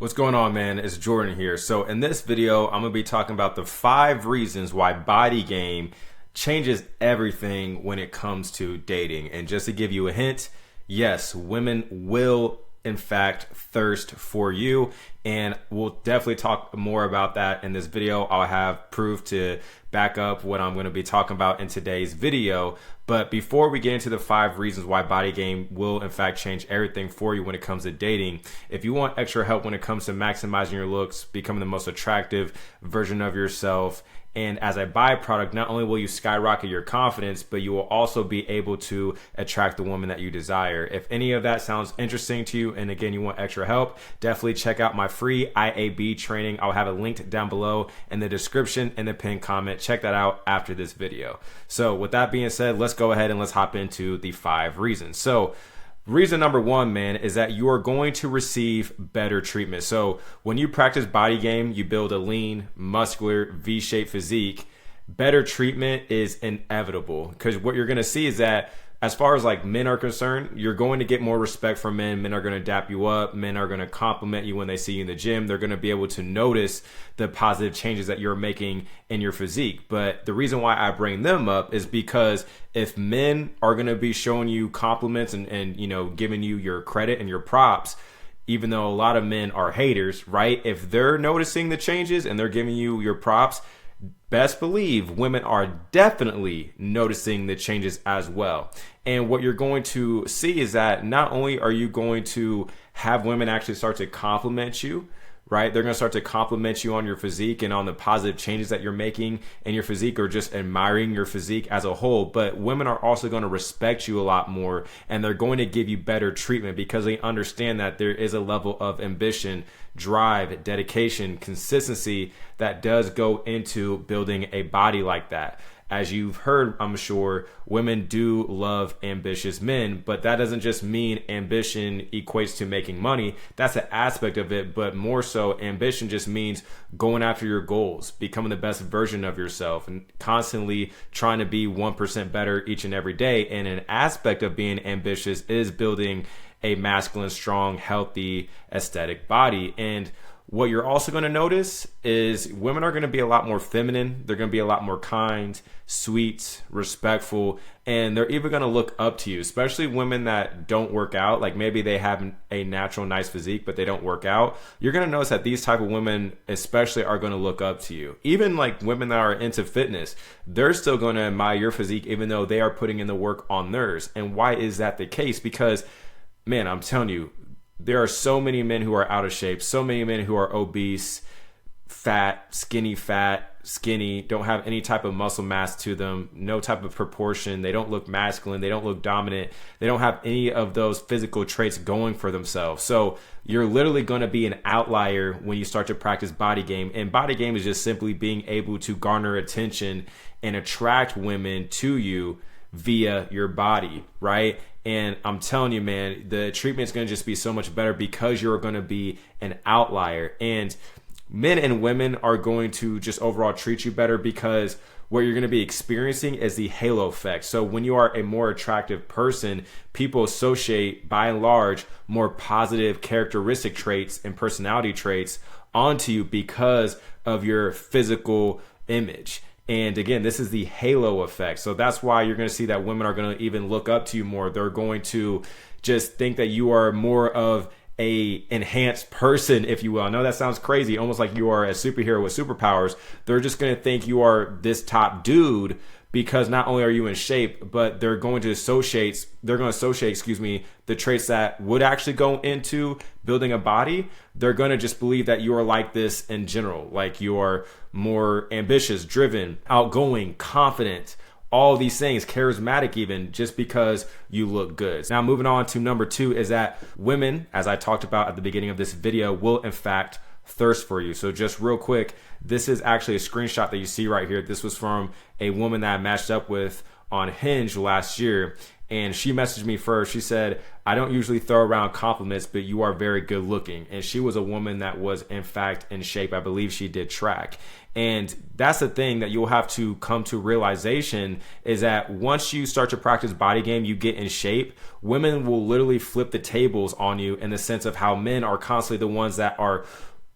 What's going on, man? It's Jordan here. So in this video, I'm going to be talking about the 5 reasons why Bodygame changes everything when it comes to dating. And just to give you a hint, yes, women will in fact thirst for you, and we'll definitely talk more about that in this video. I'll have proof to back up what I'm going to be talking about in today's video. But before we get into the 5 reasons why Bodygame will in fact change everything for you when it comes to dating, if you want extra help when it comes to maximizing your looks, becoming the most attractive version of yourself, and as a byproduct, not only will you skyrocket your confidence, but you will also be able to attract the woman that you desire. If any of that sounds interesting to you, and again, you want extra help, definitely check out my free IAB training. I'll have it linked down below in the description and the pinned comment. Check that out after this video. So with that being said, let's go ahead and let's hop into the 5 reasons. So reason number 1, man, is that you are going to receive better treatment. So when you practice Bodygame, you build a lean, muscular, V-shaped physique. Better treatment is inevitable, because what you're going to see is that as far as like men are concerned, you're going to get more respect from men. Men are going to dap you up. Men are going to compliment you when they see you in the gym. They're going to be able to notice the positive changes that you're making in your physique. But the reason why I bring them up is because if men are going to be showing you compliments and you know, giving you your credit and your props, even though a lot of men are haters, right? If they're noticing the changes and they're giving you your props, best believe women are definitely noticing the changes as well. And what you're going to see is that not only are you going to have women actually start to compliment you, right? They're going to start to compliment you on your physique and on the positive changes that you're making in your physique, or just admiring your physique as a whole. But women are also going to respect you a lot more, and they're going to give you better treatment because they understand that there is a level of ambition, drive, dedication, consistency that does go into building a body like that. As you've heard, I'm sure, women do love ambitious men, but that doesn't just mean ambition equates to making money. That's an aspect of it, but more so, ambition just means going after your goals, becoming the best version of yourself, and constantly trying to be 1% better each and every day. And an aspect of being ambitious is building a masculine, strong, healthy, aesthetic body. And what you're also going to notice is women are going to be a lot more feminine. They're going to be a lot more kind, sweet, respectful, and they're even going to look up to you, especially women that don't work out. Like maybe they have a natural nice physique, but they don't work out. You're going to notice that these type of women especially are going to look up to you. Even like women that are into fitness, they're still going to admire your physique even though they are putting in the work on theirs. And why is that the case? Because, man, I'm telling you, there are so many men who are out of shape, so many men who are obese, fat, skinny, don't have any type of muscle mass to them, no type of proportion. They don't look masculine. They don't look dominant. They don't have any of those physical traits going for themselves. So you're literally going to be an outlier when you start to practice Bodygame. And Bodygame is just simply being able to garner attention and attract women to you via your body, right? And I'm telling you, man, the treatment is going to just be so much better because you're going to be an outlier. And men and women are going to just overall treat you better because what you're going to be experiencing is the halo effect. So when you are a more attractive person, people associate, by and large, more positive characteristic traits and personality traits onto you because of your physical image. And again, this is the halo effect. So that's why you're going to see that women are going to even look up to you more. They're going to just think that you are more of a enhanced person, if you will. I know that sounds crazy, almost like you are a superhero with superpowers. They're just going to think you are this top dude because not only are you in shape, but they're going to associate, the traits that would actually go into building a body. They're going to just believe that you are like this in general, like you are more ambitious, driven, outgoing, confident, all these things, charismatic even, just because you look good. Now, moving on to number 2 is that women, as I talked about at the beginning of this video, will in fact thirst for you. So just real quick, this is actually a screenshot that you see right here. This was from a woman that I matched up with on Hinge last year. and she messaged me first. She said, I don't usually throw around compliments, but you are very good looking. And she was a woman that was in fact in shape. I believe she did track. And that's the thing that you'll have to come to realization, is that once you start to practice body game, you get in shape, women will literally flip the tables on you, in the sense of how men are constantly the ones that are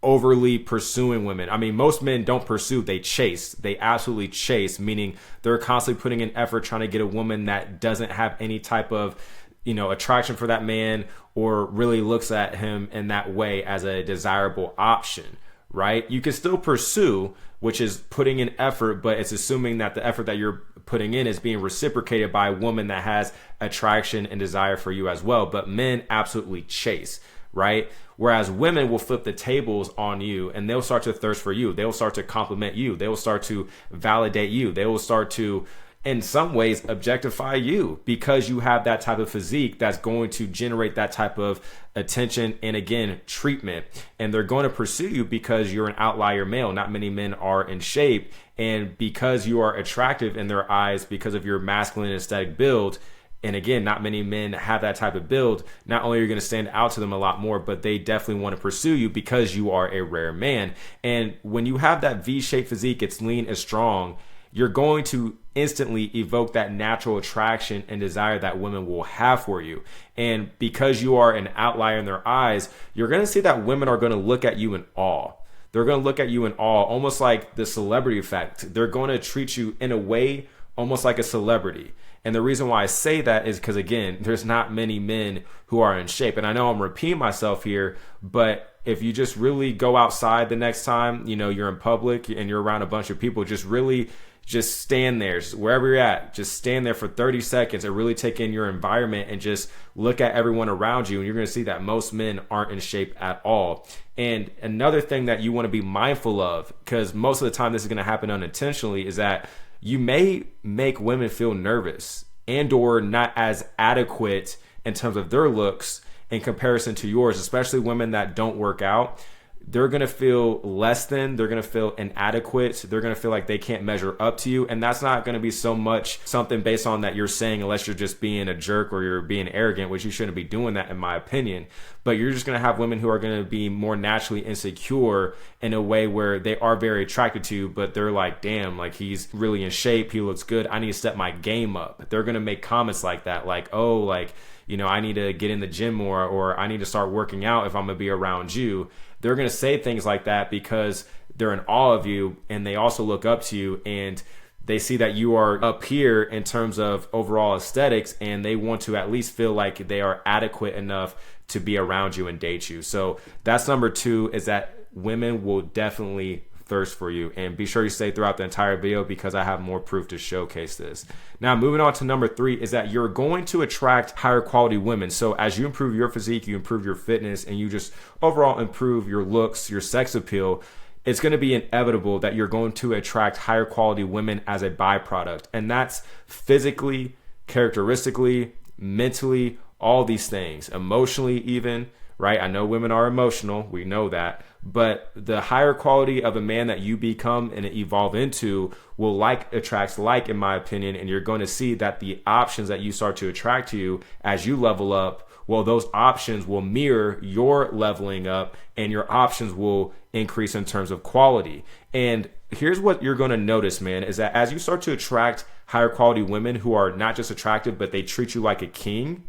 overly pursuing women. I mean, most men don't pursue, they chase. They absolutely chase, meaning they're constantly putting in effort trying to get a woman that doesn't have any type of, attraction for that man, or really looks at him in that way as a desirable option, right? You can still pursue, which is putting in effort, but it's assuming that the effort that you're putting in is being reciprocated by a woman that has attraction and desire for you as well. But men absolutely chase, right? Whereas women will flip the tables on you, and they'll start to thirst for you. They'll start to compliment you. They will start to validate you. They will start to, in some ways, objectify you, because you have that type of physique that's going to generate that type of attention and, again, treatment. And they're going to pursue you because you're an outlier male. Not many men are in shape. And because you are attractive in their eyes because of your masculine aesthetic build, and again, not many men have that type of build, not only are you going to stand out to them a lot more, but they definitely want to pursue you because you are a rare man. And when you have that V-shaped physique, it's lean, it's strong, you're going to instantly evoke that natural attraction and desire that women will have for you. And because you are an outlier in their eyes, you're going to see that women are going to look at you in awe. They're going to look at you in awe, almost like the celebrity effect. They're going to treat you in a way almost like a celebrity. And the reason why I say that is because, again, there's not many men who are in shape. And I know I'm repeating myself here, but if you just really go outside the next time, you're in public and you're around a bunch of people, just stand there, wherever you're at, just stand there for 30 seconds and really take in your environment and just look at everyone around you. And you're going to see that most men aren't in shape at all. And another thing that you want to be mindful of, because most of the time this is going to happen unintentionally, is that you may make women feel nervous and or not as adequate in terms of their looks in comparison to yours, especially women that don't work out. They're going to feel less than, they're going to feel inadequate, they're going to feel like they can't measure up to you. And that's not going to be so much something based on that you're saying, unless you're just being a jerk or you're being arrogant, which you shouldn't be doing that in my opinion. But you're just going to have women who are going to be more naturally insecure in a way where they are very attracted to you, but they're like, damn, like he's really in shape, he looks good, I need to step my game up. They're going to make comments like that, like, oh, like, I need to get in the gym more, or I need to start working out if I'm going to be around you. They're going to say things like that because they're in awe of you, and they also look up to you, and they see that you are up here in terms of overall aesthetics, and they want to at least feel like they are adequate enough to be around you and date you. So that's number 2, is that women will definitely thirst for you. And be sure you stay throughout the entire video because I have more proof to showcase this. Now, moving on to number 3 is that you're going to attract higher quality women. So as you improve your physique, you improve your fitness, and you just overall improve your looks, your sex appeal, it's going to be inevitable that you're going to attract higher quality women as a byproduct. And that's physically, characteristically, mentally, all these things, emotionally even, right? I know women are emotional. We know that. But the higher quality of a man that you become and evolve into will attracts in my opinion. And you're going to see that the options that you start to attract to you as you level up, well, those options will mirror your leveling up, and your options will increase in terms of quality. And here's what you're going to notice, man, is that as you start to attract higher quality women who are not just attractive, but they treat you like a king.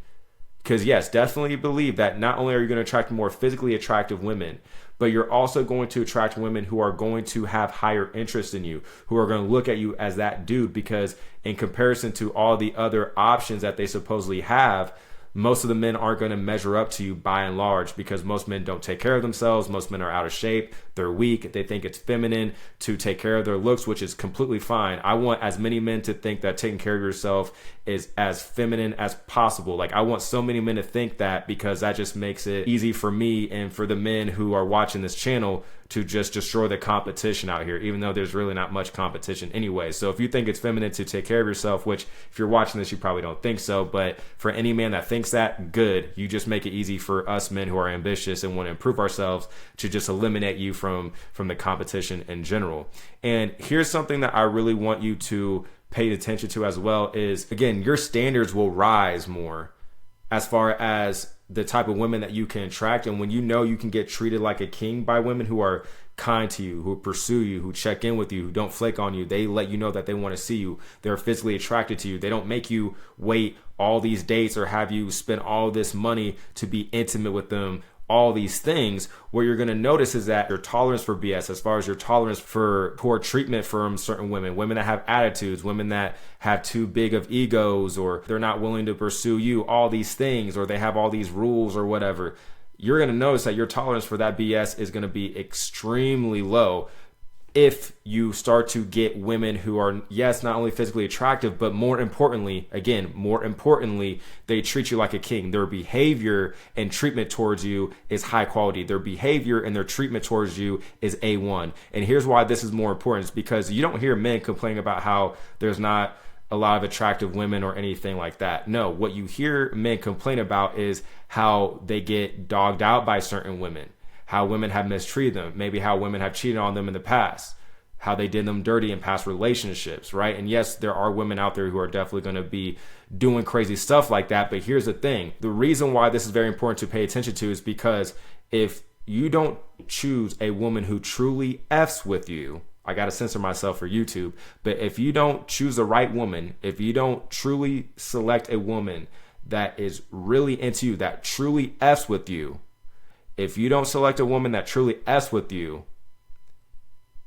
Because yes, definitely believe that not only are you going to attract more physically attractive women, but you're also going to attract women who are going to have higher interest in you, who are going to look at you as that dude, because in comparison to all the other options that they supposedly have, most of the men aren't going to measure up to you by and large, because most men don't take care of themselves. Most men are out of shape. They're weak. They think it's feminine to take care of their looks, which is completely fine. I want as many men to think that taking care of yourself is as feminine as possible. Like, I want so many men to think that, because that just makes it easy for me and for the men who are watching this channel to just destroy the competition out here, even though there's really not much competition anyway. So if you think it's feminine to take care of yourself, which if you're watching this, you probably don't think so, but for any man that thinks that, good. You just make it easy for us men who are ambitious and want to improve ourselves to just eliminate you from the competition in general. And here's something that I really want you to paid attention to as well is, again, your standards will rise more as far as the type of women that you can attract. And when you know you can get treated like a king by women who are kind to you, who pursue you, who check in with you, who don't flake on you, they let you know that they want to see you, they're physically attracted to you, they don't make you wait all these dates or have you spend all this money to be intimate with them, all these things. What you're going to notice is that your tolerance for BS, as far as your tolerance for poor treatment from certain women that have attitudes, women that have too big of egos, or they're not willing to pursue you, all these things, or they have all these rules or whatever, you're going to notice that your tolerance for that BS is going to be extremely low if you start to get women who are, yes, not only physically attractive, but more importantly, they treat you like a king. Their behavior and treatment towards you is high quality. Their behavior and their treatment towards you is A1. And here's why this is more important. It's because you don't hear men complaining about how there's not a lot of attractive women or anything like that. No, what you hear men complain about is how they get dogged out by certain women, how women have mistreated them, maybe how women have cheated on them in the past, how they did them dirty in past relationships, right? And yes, there are women out there who are definitely going to be doing crazy stuff like that. But here's the thing. The reason why this is very important to pay attention to is because if you don't choose a woman who truly F's with you, I got to censor myself for YouTube, but if you don't choose the right woman, if you don't truly select a woman that is really into you, that truly F's with you, if you don't select a woman that truly F's with you,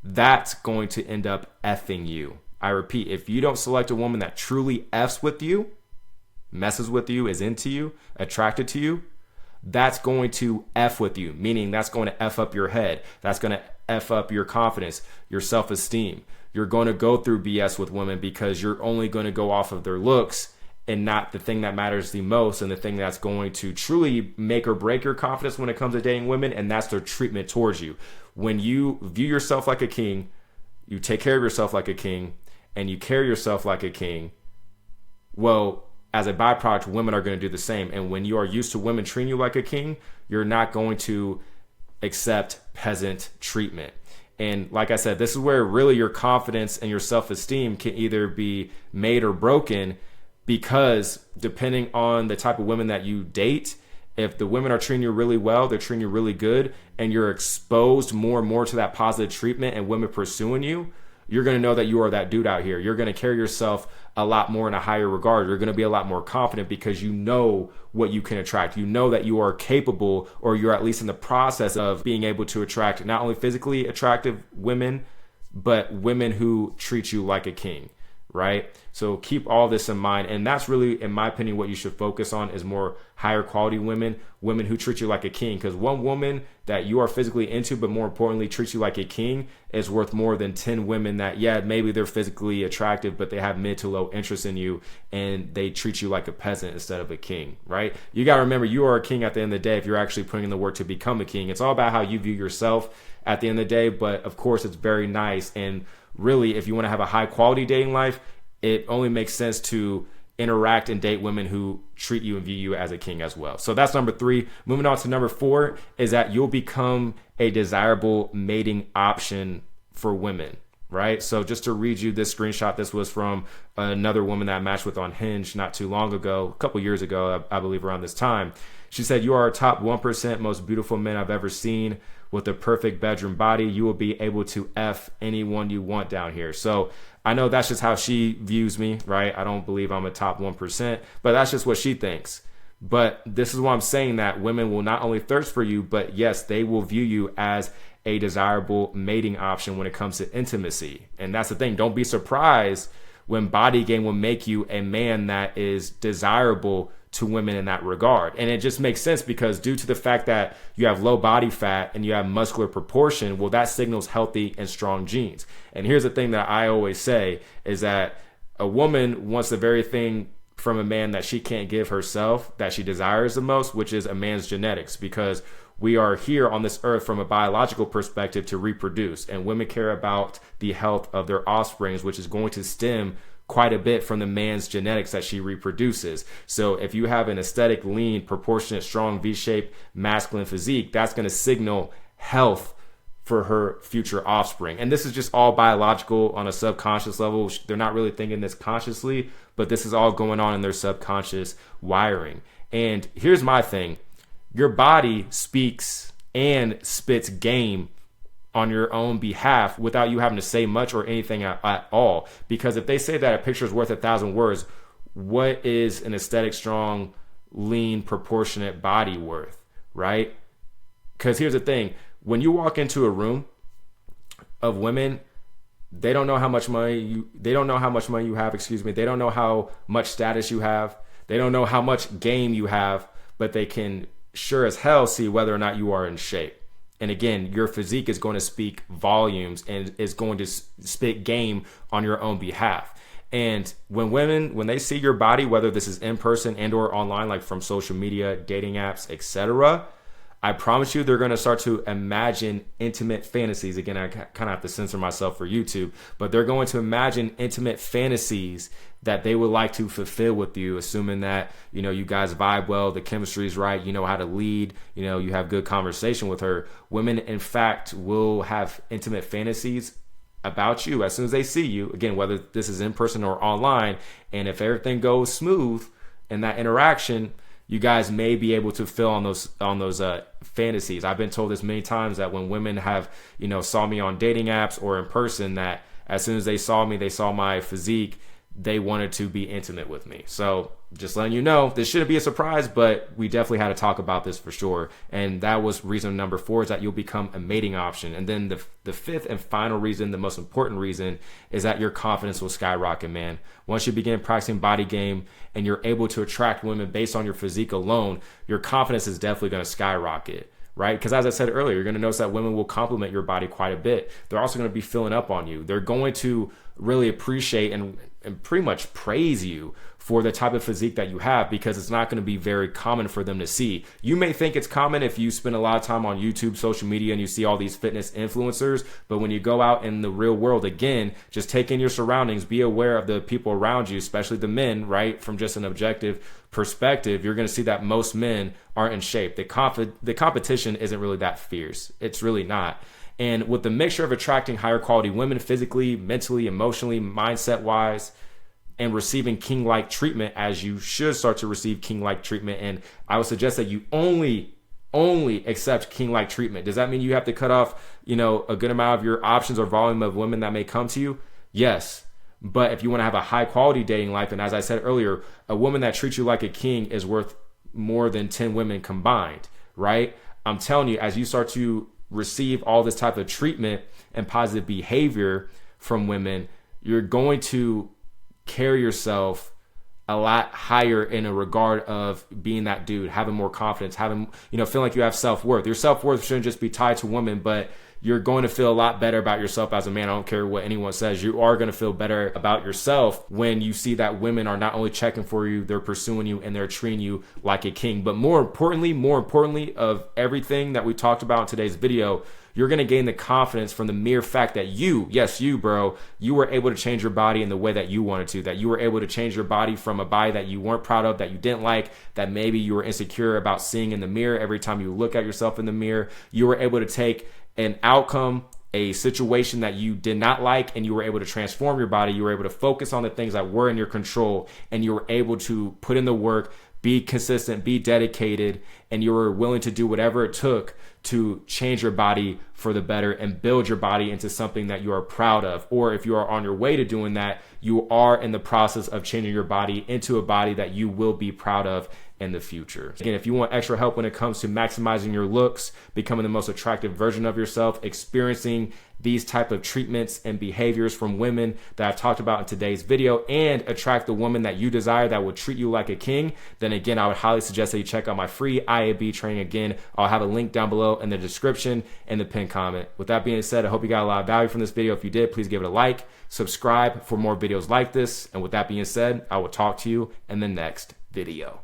that's going to end up effing you. I repeat, if you don't select a woman that truly F's with you, messes with you, is into you, attracted to you, that's going to F with you, meaning that's going to F up your head. That's going to F up your confidence, your self-esteem. You're going to go through BS with women because you're only going to go off of their looks and not the thing that matters the most, and the thing that's going to truly make or break your confidence when it comes to dating women, and that's their treatment towards you. When you view yourself like a king, you take care of yourself like a king, and you carry yourself like a king, well, as a byproduct, women are going to do the same. And when you are used to women treating you like a king, you're not going to accept peasant treatment. And like I said, this is where really your confidence and your self-esteem can either be made or broken, because depending on the type of women that you date, if the women are treating you really well, they're treating you really good, and you're exposed more and more to that positive treatment and women pursuing you, you're going to know that you are that dude out here. You're going to carry yourself a lot more in a higher regard. You're going to be a lot more confident because you know what you can attract. You know that you are capable, or you're at least in the process of being able to attract not only physically attractive women, but women who treat you like a king, right? So keep all this in mind. And that's really, in my opinion, what you should focus on is more higher quality women who treat you like a king. Because one woman that you are physically into, but more importantly, treats you like a king, is worth more than 10 women that, yeah, maybe they're physically attractive, but they have mid to low interest in you and they treat you like a peasant instead of a king, right? You got to remember, you are a king at the end of the day if you're actually putting in the work to become a king. It's all about how you view yourself at the end of the day. But of course, it's very nice. And really, if you want to have a high quality dating life, it only makes sense to interact and date women who treat you and view you as a king as well. So that's number 3. Moving on to number 4 is that you'll become a desirable mating option for women, right? So just to read you this screenshot, this was from another woman that I matched with on Hinge not too long ago, a couple years ago, I believe around this time. She said, "You are a top 1% most beautiful men I've ever seen. With a perfect bedroom body, you will be able to F anyone you want down here." So I know that's just how she views me, right? I don't believe I'm a top 1%, but that's just what she thinks. But this is why I'm saying that women will not only thirst for you, but yes, they will view you as a desirable mating option when it comes to intimacy. And that's the thing. Don't be surprised when Bodygame will make you a man that is desirable to women in that regard. And it just makes sense because due to the fact that you have low body fat and you have muscular proportion, well, that signals healthy and strong genes. And here's the thing that I always say is that a woman wants the very thing from a man that she can't give herself, that she desires the most, which is a man's genetics, because we are here on this earth from a biological perspective to reproduce, and women care about the health of their offsprings, which is going to stem quite a bit from the man's genetics that she reproduces. So if you have an aesthetic, lean, proportionate, strong, V-shaped, masculine physique, that's going to signal health for her future offspring. And this is just all biological on a subconscious level. They're not really thinking this consciously, but this is all going on in their subconscious wiring. And here's my thing. Your body speaks and spits game on your own behalf without you having to say much or anything at all. Because if they say that a picture is worth 1,000 words, what is an aesthetic, strong, lean, proportionate body worth, right? Because here's the thing. When you walk into a room of women, they don't know how much money you have, They don't know how much status you have. They don't know how much game you have, but they can sure as hell see whether or not you are in shape. And again, your physique is going to speak volumes and is going to spit game on your own behalf. And when they see your body, whether this is in person and or online, like from social media, dating apps, etc., I promise you they're going to start to imagine intimate fantasies. Again, I kind of have to censor myself for YouTube, but they're going to imagine intimate fantasies that they would like to fulfill with you, assuming that, you guys vibe well, the chemistry is right, you know how to lead, you have good conversation with her. Women, in fact, will have intimate fantasies about you as soon as they see you. Again, whether this is in person or online, and if everything goes smooth in that interaction, you guys may be able to fill on those fantasies. I've been told this many times that when women have, saw me on dating apps or in person, that as soon as they saw me, they saw my physique, they wanted to be intimate with me. So just letting you know, this shouldn't be a surprise, but we definitely had to talk about this for sure. And that was reason number 4, is that you'll become a mating option. And then the fifth and final reason, the most important reason, is that your confidence will skyrocket, man. Once you begin practicing body game and you're able to attract women based on your physique alone, your confidence is definitely going to skyrocket. Right? Because as I said earlier, you're going to notice that women will compliment your body quite a bit. They're also going to be filling up on you. They're going to really appreciate and pretty much praise you for the type of physique that you have, because it's not going to be very common for them to see. You may think it's common if you spend a lot of time on YouTube, social media, and you see all these fitness influencers, but when you go out in the real world, again, just take in your surroundings, be aware of the people around you, especially the men, right? From just an objective perspective, you're going to see that most men aren't in shape. The competition isn't really that fierce. It's really not. And with the mixture of attracting higher quality women physically, mentally, emotionally, mindset wise, and receiving king-like treatment, as you should start to receive king-like treatment. And I would suggest that you only accept king-like treatment. Does that mean you have to cut off, a good amount of your options or volume of women that may come to you? Yes. But if you want to have a high quality dating life, and as I said earlier, a woman that treats you like a king is worth more than 10 women combined, right? I'm telling you, as you start to receive all this type of treatment and positive behavior from women, you're going to carry yourself a lot higher in a regard of being that dude, having more confidence, having, feeling like you have self-worth. Your self-worth shouldn't just be tied to women, but you're going to feel a lot better about yourself as a man. I don't care what anyone says. You are going to feel better about yourself when you see that women are not only checking for you, they're pursuing you, and they're treating you like a king. But more importantly of everything that we talked about in today's video, you're going to gain the confidence from the mere fact that you were able to change your body in the way that you wanted to, that you were able to change your body from a body that you weren't proud of, that you didn't like, that maybe you were insecure about seeing in the mirror every time you look at yourself in the mirror. You were able to take an outcome, a situation that you did not like, and you were able to transform your body. You were able to focus on the things that were in your control, and you were able to put in the work, be consistent, be dedicated, and you were willing to do whatever it took to change your body for the better and build your body into something that you are proud of. Or if you are on your way to doing that, you are in the process of changing your body into a body that you will be proud of in the future. Again, if you want extra help when it comes to maximizing your looks, becoming the most attractive version of yourself, experiencing these type of treatments and behaviors from women that I've talked about in today's video, and attract the woman that you desire that will treat you like a king, then again, I would highly suggest that you check out my free IAB training. Again, I'll have a link down below in the description and the pinned comment. With that being said, I hope you got a lot of value from this video. If you did, please give it a like, subscribe for more videos like this. And with that being said, I will talk to you in the next video.